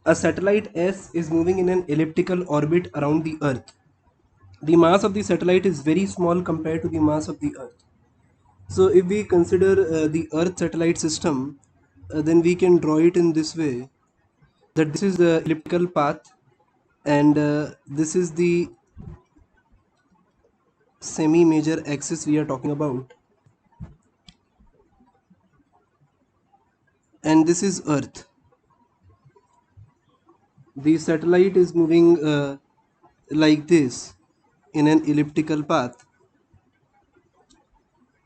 A satellite S is moving in an elliptical orbit around the Earth. The mass of the satellite is very small compared to the mass of the Earth. So if we consider the Earth satellite system, then we can draw it in this way, that this is the elliptical path, and this is the semi-major axis we are talking about, and this is Earth. The satellite is moving like this in an elliptical path.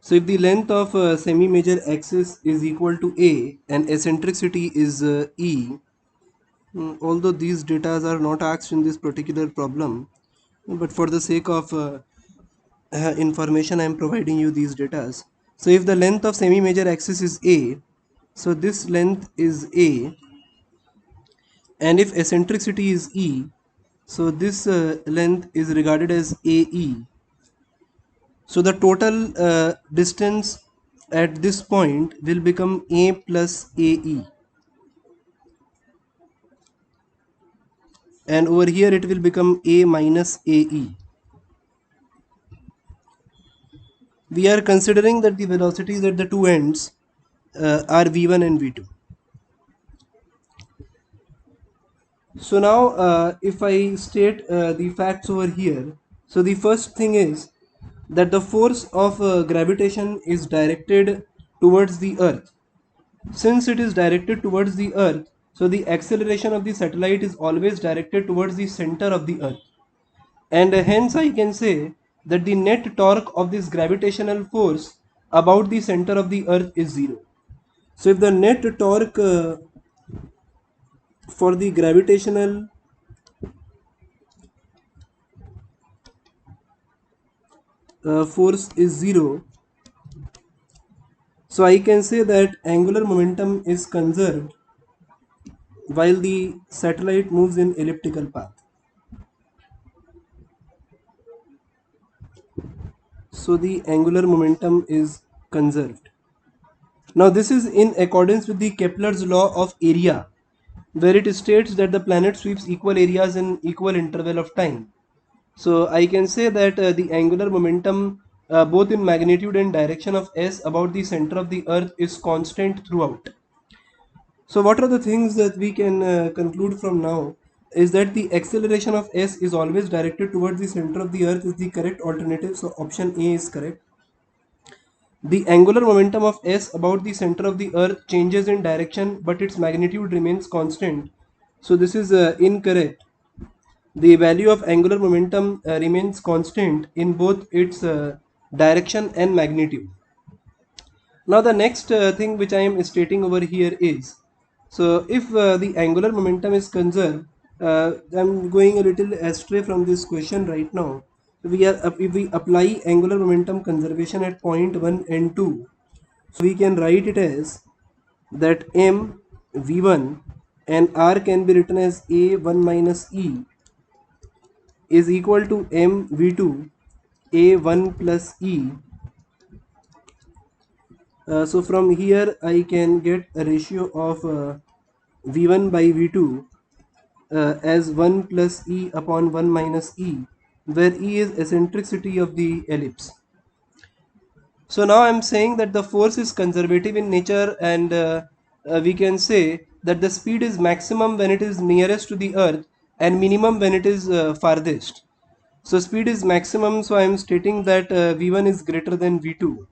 So if the length of semi-major axis is equal to a and eccentricity is e, although these data are not asked in this particular problem, but for the sake of information I am providing you these data. So if the length of semi-major axis is a, so this length is a, and if eccentricity is e, so this length is regarded as ae. So the total distance at this point will become a plus ae, and over here it will become a minus ae. We are considering that the velocities at the two ends are v1 and v2. So now if I state the facts over here, so the first thing is that the force of gravitation is directed towards the earth. Since it is directed towards the earth, so the acceleration of the satellite is always directed towards the center of the earth, and hence I can say that the net torque of this gravitational force about the center of the earth is 0. So if the net torque for the gravitational force is 0, so I can say that angular momentum is conserved while the satellite moves in elliptical path. So the angular momentum is conserved. Now this is in accordance with the Kepler's law of area, where it states that the planet sweeps equal areas in equal interval of time. So I can say that the angular momentum both in magnitude and direction of s about the center of the earth is constant throughout. So what are the things that we can conclude from now is that the acceleration of s is always directed towards the center of the earth is the correct alternative. So option A is correct. The angular momentum of s about the center of the earth changes in direction but its magnitude remains constant. So this is incorrect. The value of angular momentum remains constant in both its direction and magnitude. Now the next thing which I am stating over here is, so if the angular momentum is conserved, I'm going a little astray from this question right now. If we apply angular momentum conservation at point 1 and 2, so we can write it as that m v1 and r can be written as a1 minus e is equal to m v2 a1 plus e. So from here I can get a ratio of v1 by v2 as 1 plus e upon 1 minus e, where e is eccentricity of the ellipse. So now I am saying that the force is conservative in nature, and we can say that the speed is maximum when it is nearest to the earth and minimum when it is farthest. So speed is maximum, so I am stating that v1 is greater than v2.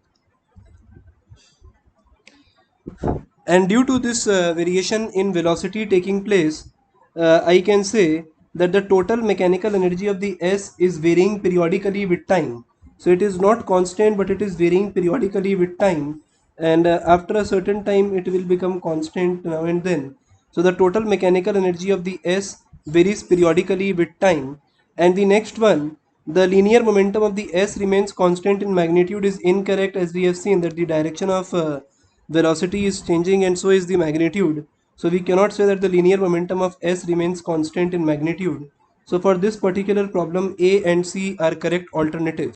And due to this variation in velocity taking place, I can say that the total mechanical energy of the S is varying periodically with time. So it is not constant, but it is varying periodically with time, and after a certain time it will become constant now and then. So the total mechanical energy of the S varies periodically with time. And the next one, the linear momentum of the S remains constant in magnitude, is incorrect, as we have seen that the direction of velocity is changing and so is the magnitude. So we cannot say that the linear momentum of S remains constant in magnitude. So for this particular problem, A and C are correct alternatives.